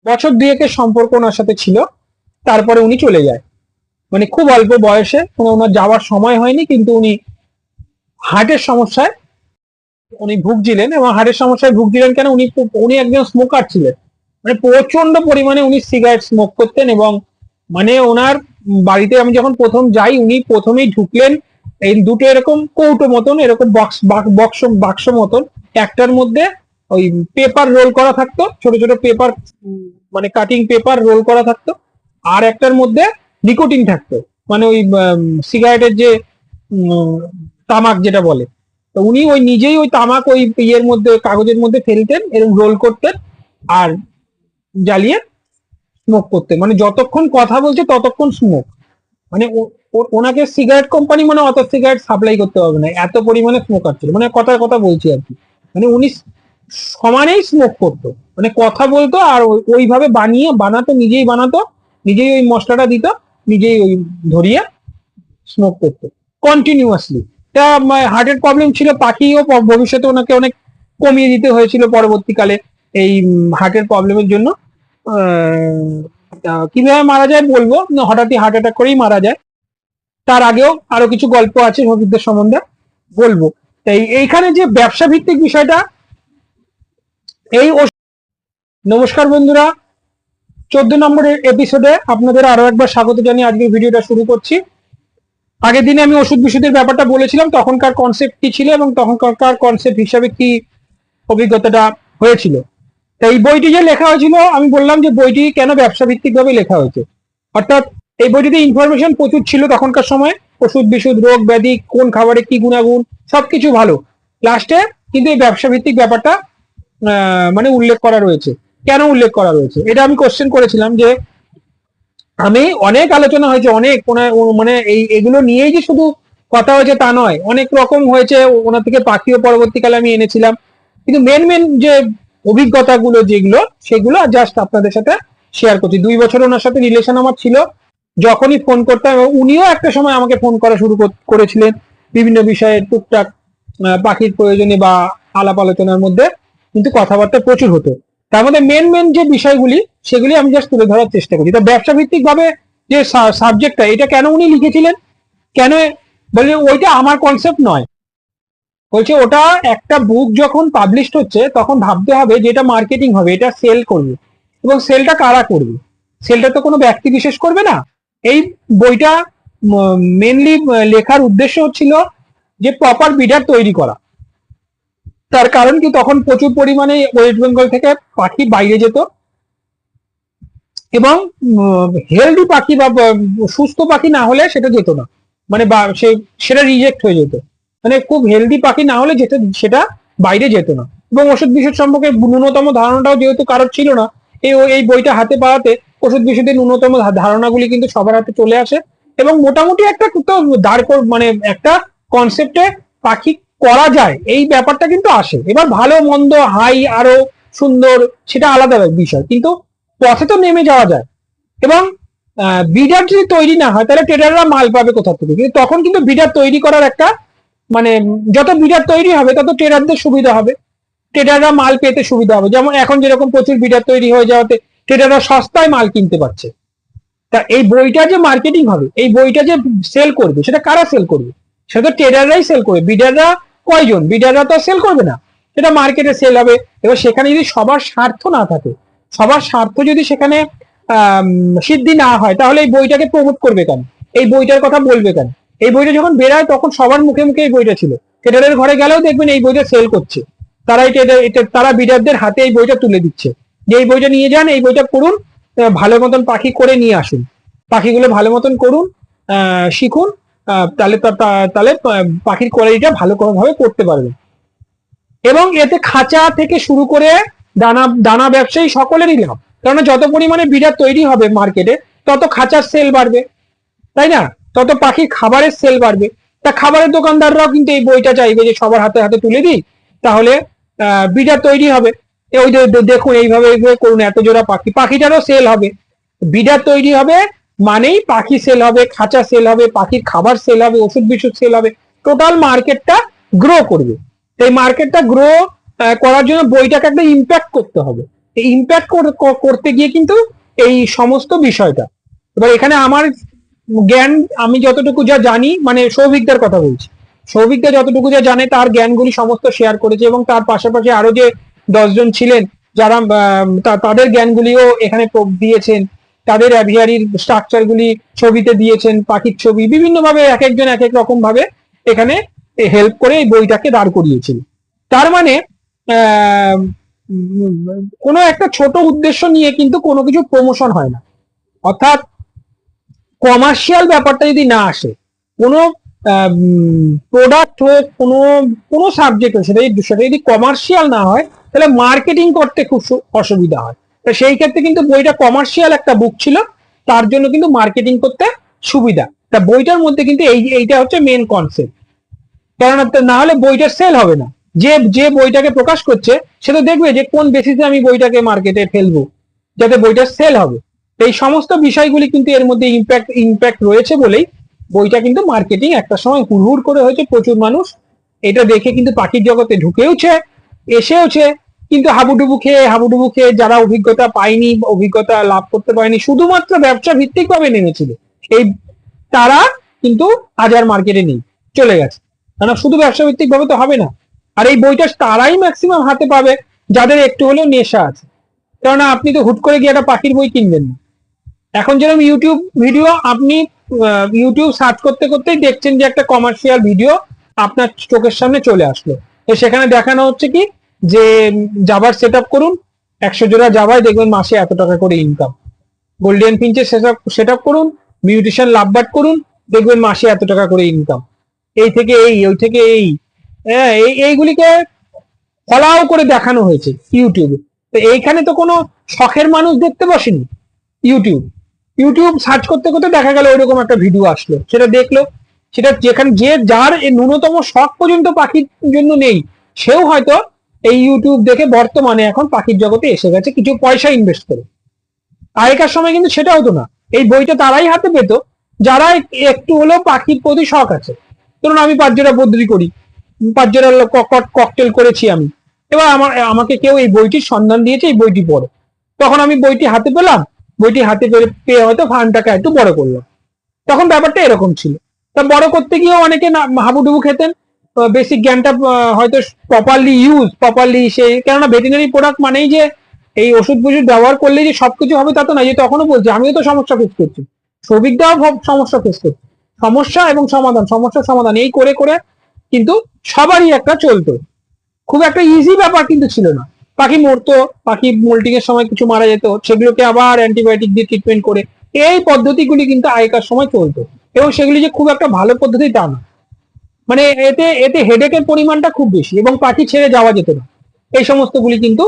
বছর দুয়েকের সম্পর্ক ওনার সাথে ছিল, তারপরে উনি চলে যায়। মানে খুব অল্প বয়সে, ওনার যাওয়ার সময় হয়নি, কিন্তু উনি হার্টের সমস্যায় উনি ভুগছিলেন। এবং হার্টের সমস্যায় ভুগছিলেন কেন, উনি একজন স্মোকার ছিলেন। মানে প্রচন্ড পরিমাণে উনি সিগারেট স্মোক করতেন। এবং মানে ওনার বাড়িতে আমি যখন প্রথম যাই, উনি প্রথমেই ঢুকলেন, এই দুটো এরকম কৌটো মতন, এরকম বাক্স মতন, একটার মধ্যে ওই পেপার রোল করা থাকতো, ছোট ছোট পেপার, মানে কাটিং পেপার রোল করা থাকতো। আর একটার মধ্যে নিকোটিন থাকতো, মানে ওই সিগারেটের যে উম, তামাক যেটা বলে। তো উনি ওই নিজেই ওই তামাক ওই ইয়ের মধ্যে, কাগজের মধ্যে ফেলতেন, এরকম রোল করতেন, আর জ্বালিয়ে স্মোক করতেন। মানে যতক্ষণ কথা বলছে ততক্ষণ স্মোক। মানে ওনাকে সিগারেট কোম্পানি মানে অত সিগারেট সাপ্লাই করতে হবে না, এত পরিমাণে স্মোকার ছিল। মানে কথার কথা বলছি আর কি। মানে উনি সমানেই স্মোক করতো, মানে কথা বলতো আর ওইভাবে বানাতো, নিজেই বানাতো, নিজেই ওই মশলাটা দিত, নিজেই ওই ধরিয়ে স্মোক করতো কন্টিনিউয়াসলি। তা হার্টের প্রবলেম ছিল, পাখিও ভবিষ্যতে ওনাকে অনেক কমিয়ে দিতে হয়েছিল পরবর্তীকালে এই হার্টের প্রবলেমের জন্য। কিভাবে মারা যায় বলবো না, হঠাৎই হার্ট অ্যাটাক করেই মারা যায়। তার আগেও আরো কিছু গল্প আছে শহীদদের সম্বন্ধে, বলবো। তাই এইখানে যে ব্যবসা ভিত্তিক বিষয়টা, এই নমস্কার বন্ধুরা, 14 নম্বরের এপিসোডে আপনাদের আরো একবার স্বাগত জানিয়ে আজকের ভিডিওটা শুরু করছি। আগের দিনে আমি ওষুধ বিশুদ্ধের ব্যাপারটা বলেছিলাম, তখনকার কনসেপ্ট কি ছিল এবং তখনকার কনসেপ্ট হিসাবে কি অভিজ্ঞতাটা হয়েছিল। তাই এই বইটি যে লেখা হয়েছিল, আমি বললাম যে বইটি কেন ব্যবসা ভিত্তিক ভাবে লেখা হয়েছে। অর্থাৎ এই বইটিতে ইনফরমেশন প্রচুর ছিল তখনকার সময়, ওষুধ বিশুদ্ধ, রোগ ব্যাধি, কোন খাবারে কি গুণাগুণ, সবকিছু ভালো। লাস্টে কিন্তু এই ব্যবসা ভিত্তিক ব্যাপারটা মানে উল্লেখ করা রয়েছে। কেন উল্লেখ করা রয়েছে এটা আমি কোশ্চেন করেছিলাম, যে আমি অনেক আলোচনা হয়েছে, অনেক মানে এগুলো নিয়েই যে শুধু কথা হয়েছে তা নয়, অনেক রকম হয়েছে। ওনার থেকে পাখিও পরবর্তীকালে আমি এনেছিলাম, কিন্তু মেন যে অভিজ্ঞতাগুলো যেগুলো, সেগুলো জাস্ট আপনাদের সাথে শেয়ার করছি। 2 বছর ওনার সাথে রিলেশন আমার ছিল। যখনই ফোন করতাম, এবং উনিও একটা সময় আমাকে ফোন করা শুরু করেছিলেন বিভিন্ন বিষয়ে, টুকটাক পাখির প্রয়োজনে বা আলাপ আলোচনার মধ্যে কিন্তু কথাবার্তা প্রচুর হতো। তার মধ্যে মেন যে বিষয়গুলি, সেগুলি আমি জাস্ট তুলে ধরার চেষ্টা করি। তো ব্যবসা ভিত্তিক ভাবে যে সাবজেক্টটা, এটা কেন উনি লিখেছিলেন, কেন বলে, ওইটা আমার কনসেপ্ট নয়। বলছে ওটা একটা বুক যখন পাবলিশড হচ্ছে, তখন ভাবতে হবে যে এটা মার্কেটিং হবে, এটা সেল করবে, এবং সেলটা কারা করবে? সেলটা তো কোনো ব্যক্তি বিশেষ করবে না। এই বইটা মেনলি লেখার উদ্দেশ্য হচ্ছিল যে প্রপার বিডার তৈরি করা। তার কারণ কি, তখন প্রচুর পরিমাণে ওয়েস্ট বেঙ্গল থেকে পাখি বাইরে যেত, এবং হেলদি পাখি বা সুস্থ পাখি না হলে সেটা যেত না, মানে সেটা রিজেক্ট হয়ে যেত। মানে খুব হেলদি পাখি না হলে সেটা বাইরে যেত না। এবং ওষুধ বিষুধ সম্পর্কে ন্যূনতম ধারণাটাও যেহেতু কারোর ছিল না, এই বইটা হাতে পাওয়াতে ওষুধ বিষুধের ন্যূনতম ধারণাগুলি কিন্তু সবার হাতে চলে আসে। এবং মোটামুটি একটা তো মানে একটা কনসেপ্টে পাখি করা যায়, এই ব্যাপারটা কিন্তু আসে। এবার ভালো মন্দ, হাই আরো সুন্দর, সেটা আলাদা বিষয়, কিন্তু পথে তো নেমে যাওয়া যায়। এবং বিডার যদি তৈরি না হয়, তাহলে ট্রেডাররা মাল পাবে কোথা থেকে? কিন্তু তখন কিন্তু বিডার তৈরি করার একটা, মানে যত বিডার তৈরি হবে তত ট্রেডারদের সুবিধা হবে, ট্রেডাররা মাল পেতে সুবিধা হবে। যেমন এখন যেরকম প্রচুর বিডার তৈরি হয়ে যাওয়াতে ট্রেডাররা সস্তায় মাল কিনতে পারছে। তা এই বইটা যে মার্কেটিং হবে, এই বইটা যে সেল করবে, সেটা কারা সেল করবে? সেটা তো ট্রেডাররাই সেল করবে। বিডাররা কয়জন? বিডাররা তো সেল করবে না, সেটা মার্কেটে সেল হবে। এবার সেখানে যদি সবার স্বার্থ না থাকে, সবার স্বার্থ যদি সেখানে সিদ্ধি না হয়, তাহলে এই বইটাকে প্রমোট করবে কেন? এই বইটার কথা বলবে কেন? এই বইটা যখন বেরায়, তখন সবার মুখে মুখে এই বইটা ছিল। ট্রেডারের ঘরে গেলেও দেখবেন এই বইটা সেল করছে, তারা বিডারদের হাতে এই বইটা তুলে দিচ্ছে, যে এই বইটা নিয়ে যান, এই বইটা পড়ুন, ভালো মতন পাখি করে নিয়ে আসুন, পাখিগুলো ভালো মতন করুন, শিখুন, তাহলে তাহলে পাখির কোয়ালিটিটা ভালো ভাবে করতে পারবেন। এবং এতে খাঁচা থেকে শুরু করে দানা দানা ব্যবসায়ী সকলেরই লাভ। কারণ যত পরিমাণে বিডার তৈরি হবে মার্কেটে, তত খাঁচার সেল বাড়বে, তাই না? তত পাখির খাবারের সেল বাড়বে। তা খাবারের দোকানদাররাও কিন্তু এই বইটা চাইবে যে সবার হাতে হাতে তুলে দিই, তাহলে বিডার তৈরি হবে। ওই দেখুন, এইভাবে করুন, এত জোড়া পাখি, পাখিটারও সেল হবে। বিডার তৈরি হবে মানেই পাখি সেল হবে, খাঁচা সেল হবে, পাখির খাবার সেল হবে, ওষুধ বিশুদ্ধ সেল হবে, টোটাল মার্কেটটা গ্রো করবে। এই মার্কেটটা গ্রো করার জন্য বইটাকে একটা ইম্প্যাক্ট করতে হবে। ইম্প্যাক্ট করতে গিয়ে কিন্তু এই সমস্ত বিষয়টা। এবার এখানে আমার জ্ঞান, আমি যতটুকু যা জানি, মানে সৌভিকদার কথা বলছি, সৌভিকদা যতটুকু যা জানে তার জ্ঞানগুলি সমস্ত শেয়ার করেছে, এবং তার পাশাপাশি আরো যে 10 জন ছিলেন যারা তাদের জ্ঞানগুলিও এখানে দিয়েছেন, তাদের অ্যাভিয়ারির স্ট্রাকচার গুলি ছবিতে দিয়েছেন, পাখির ছবি বিভিন্নভাবে এক একজন এক এক রকম ভাবে এখানে হেল্প করে এই বইটাকে দাঁড় করিয়েছিল। তার মানে কোনো একটা ছোট উদ্দেশ্য নিয়ে কিন্তু কোনো কিছু প্রমোশন হয় না। অর্থাৎ কমার্শিয়াল ব্যাপারটা যদি না আসে, কোনো প্রোডাক্ট হোক, কোনো কোনো সাবজেক্ট হোক, সেটা যদি কমার্শিয়াল না হয় তাহলে মার্কেটিং করতে খুব অসুবিধা হয়। তো সেই ক্ষেত্রে কিন্তু বইটা কমার্শিয়াল একটা বুক ছিল, তার জন্য কিন্তু মার্কেটিং করতে সুবিধা। তা বইটার মধ্যে কিন্তু এইটা হচ্ছে মেন কনসেপ্ট। কারণ না হলে বইটার সেল হবে না। যে যে বইটাকে প্রকাশ করছে সে তো দেখবে যে কোন বেসিসে আমি বইটাকে মার্কেটে ফেলবো যাতে বইটার সেল হবে। এই সমস্ত বিষয়গুলি কিন্তু এর মধ্যে ইম্প্যাক্ট রয়েছে বলেই বইটা কিন্তু মার্কেটিং একটা সময় হুড়হুড় করে হয়েছে, প্রচুর মানুষ এটা দেখে কিন্তু পাখির জগতে ঢুকেওছে, এসেওছে, কিন্তু হাবুডুবু খেয়ে যারা অভিজ্ঞতা পায়নি, অভিজ্ঞতা লাভ করতে পারেনি, শুধুমাত্র ব্যবসা ভিত্তিক ভাবে নেমেছিল, এই তারা কিন্তু আজ আর মার্কেটে নেই, চলে গেছে। কারণ শুধু ব্যবসা ভিত্তিক ভাবে তো হবে না। আর এই বইটা তারাই ম্যাক্সিমাম হাতে পাবে যাদের একটু হলেও নেশা আছে। কেননা আপনি তো হুট করে গিয়ে একটা পাখির বই কিনবেন না। এখন যেরকম ইউটিউব ভিডিও, আপনি ইউটিউব সার্চ করতে করতেই দেখছেন যে একটা কমার্শিয়াল ভিডিও আপনার চোখের সামনে চলে আসলো, তো সেখানে দেখানো হচ্ছে কি যে জাভার সেট আপ করুন, 100 জোড়া জাভায় দেখবেন মাসে এত টাকা করে ইনকাম। গোল্ডেন ফিঞ্চের সেট আপ করুন, মিউটেশন লাভবার্ড করুন, দেখবেন মাসে এত টাকা করে ইনকাম। এই থেকে এই, ওই থেকে এই, হ্যাঁ, এইগুলিকে ফলাও করে দেখানো হয়েছে ইউটিউবে। তো এইখানে তো কোনো শখের মানুষ দেখতে বসেনি। ইউটিউব সার্চ করতে করতে দেখা গেল ওইরকম একটা ভিডিও আসলো, সেটা দেখলো, সেটা যেখানে যার ন্যূনতম শখ পর্যন্ত পাখির জন্য নেই, সেও হয়তো এই ইউটিউব দেখে বর্তমানে এখন পাখির জগতে এসে গেছে কিছু পয়সা ইনভেস্ট করে। আগেকার সময় কিন্তু সেটা হতো না। এই বইটা তারাই হাতে পেত যারা একটু হলেও পাখির প্রতি শখ আছে। ধরুন আমি 5 জোড়া বদ্রি করি, 5 জোড়া ককটেল করেছি আমি, এবার আমাকে কেউ এই বইটির সন্ধান দিয়েছে, এই বইটি পড়ো, তখন আমি বইটি হাতে পেলাম, বইটি হাতে পেয়ে হয়তো ফান্ডটাকে একটু বড় করলাম। তখন ব্যাপারটা এরকম ছিল। তা বড় করতে গিয়েও অনেকে হাবুডুবু খেতেন, বেসিক জ্ঞানটা হয়তো প্রপারলি সেই, কেননা ভেটেরিনারি প্রোডাক্ট মানেই যে এই ওষুধ ফষুধ ব্যবহার করলেই যে সবকিছু হবে তা তো না। যে তখনও বলছি আমিও তো সমস্যা ফেস করছি, সৌভিকদাও সমস্যা ফেস করছি, সমস্যা এবং সমাধান, সমস্যার সমাধান এই করে করে কিন্তু সবারই একটা চলতো। খুব একটা ইজি ব্যাপার কিন্তু ছিল না। পাখি মরতো, পাখি মোল্টিং এর সময় কিছু মারা যেত, সেগুলোকে আবার অ্যান্টিবায়োটিক দিয়ে ট্রিটমেন্ট করে, এই পদ্ধতিগুলি কিন্তু আগেকার সময় চলতো, এবং সেগুলি যে খুব একটা ভালো পদ্ধতি তা না। মানে এতে এতে হেডেকের পরিমাণটা খুব বেশি, এবং পাখি ছেড়ে যাওয়া যেত না, এই সমস্ত গুলি কিন্তু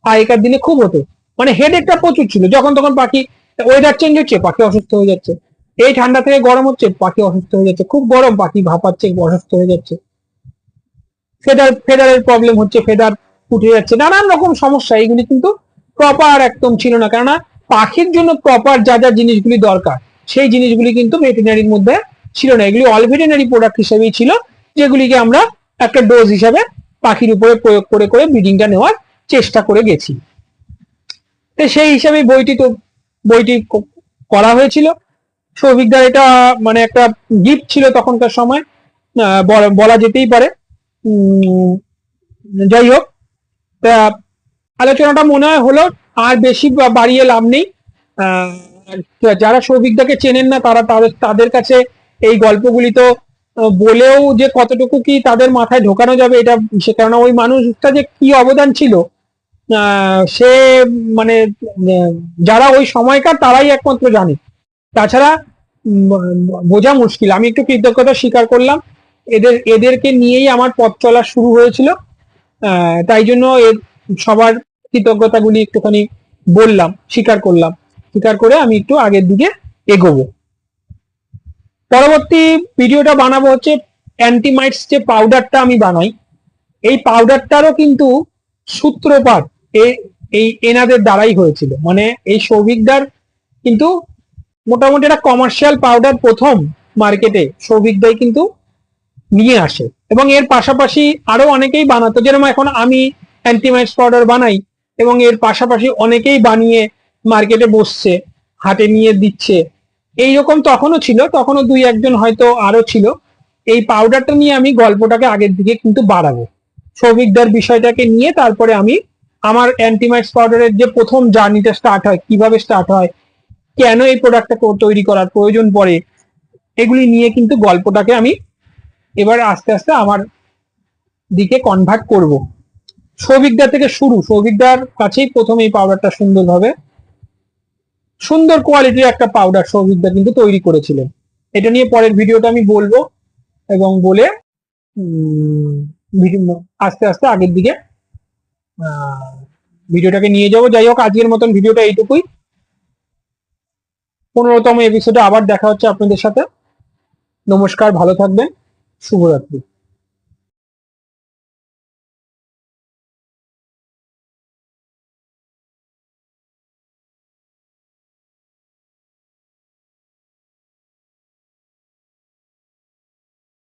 আগেকার দিনে খুব হতো। মানে হেডেকটা প্রচুর ছিল, যখন তখন পাখি, ওয়েদার চেঞ্জ হচ্ছে পাখি অসুস্থ হয়ে যাচ্ছে, এই ঠান্ডা থেকে গরম হচ্ছে পাখি অসুস্থ হয়ে যাচ্ছে, খুব গরম পাখি ভাপাচ্ছে অসুস্থ হয়ে যাচ্ছে, ফেদারের প্রবলেম হচ্ছে, ফেদার উঠে যাচ্ছে, নানান রকম সমস্যা। এইগুলি কিন্তু প্রপার একদম ছিল না, কেননা পাখির জন্য প্রপার যা যা জিনিসগুলি দরকার সেই জিনিসগুলি কিন্তু ভেটেরিনারির মধ্যে ছিল না। এগুলি অল ভেটেরিনারি প্রোডাক্ট হিসেবেই ছিল, যেগুলিকে আমরা একটা ডোজ হিসাবে পাখির উপরে প্রয়োগ করে করে ব্রিডিংটা নেওয়ার চেষ্টা করে গেছি। তো সেই হিসাবে বইটি করা হয়েছিল। সৌভিকদার এটা মানে একটা গিফট ছিল তখনকার সময়, বলা যেতেই পারে। যাই হোক, আলোচনাটা মনে হয় হলো, আর বেশি বাড়িয়ে লাভ নেই। যারা সৌভিকদাকে চেনেন না তারা তাদের কাছে এই গল্পগুলি তো বলেও যে কতটুকু কি তাদের মাথায় ঢোকানো যাবে এটা, সে কেননা ওই মানুষটা যে কি অবদান ছিল সে মানে যারা ওই সময়কার তারাই একমাত্র জানে, তাছাড়া বোঝা মুশকিল। আমি একটু কৃতজ্ঞতা স্বীকার করলাম, এদেরকে নিয়েই আমার পথ চলা শুরু হয়েছিল, তাই জন্য সবার কৃতজ্ঞতাগুলি একটুখানি বললাম, স্বীকার করলাম, স্বীকার করে আমি একটু আগের দিকে এগোবো। পরবর্তী ভিডিওটা বানাবো হচ্ছে অ্যান্টিমাইটস যে পাউডারটা আমি বানাই, এই পাউডারটারও কিন্তু সূত্রপাত এই এনাদের দ্বারাই হয়েছিল। মানে এই সৌভিকদার কিন্তু মোটামুটি একটা কমার্শিয়াল পাউডার প্রথম মার্কেটে সৌভিকদাই কিন্তু নিয়ে আসে, এবং এর পাশাপাশি আরো অনেকেই বানাতো। যেরকম এখন আমি অ্যান্টিমাইটস পাউডার বানাই, এবং এর পাশাপাশি অনেকেই বানিয়ে মার্কেটে বসছে, হাটে নিয়ে দিচ্ছে। এইরকম তখনও ছিল, তখনও দুই একজন হয়তো আরো ছিল। এই পাউডারটা নিয়ে আমি গল্পটাকে আগের দিকে কিন্তু বাড়াবো। সৌভিকদার বিষয়টাকে নিয়ে তারপরে আমি আমার অ্যান্টিমাইক্স পাউডারের যে প্রথম জার্নিটা স্টার্ট হয়, কিভাবে স্টার্ট হয়, কেন এই প্রোডাক্টটা তৈরি করার প্রয়োজন পড়ে, এগুলি নিয়ে কিন্তু গল্পটাকে আমি এবার আস্তে আস্তে আমার দিকে কনভার্ট করব। সৌভিকদার থেকে শুরু, সৌভিকদার কাছেই প্রথম এই পাউডারটা সুন্দরভাবে, সুন্দর কোয়ালিটির একটা পাউডার সৌভিকদার কিন্তু তৈরি করেছিলেন। এটা নিয়ে পরের ভিডিওটা আমি বলবো, এবং বলে আস্তে আস্তে আগের দিকে ভিডিওটাকে নিয়ে যাবো। যাই হোক, আজকের মতন ভিডিওটা এইটুকুই। 15তম এপিসোডে আবার দেখা হচ্ছে আপনাদের সাথে। নমস্কার, ভালো থাকবেন, শুভরাত্রি।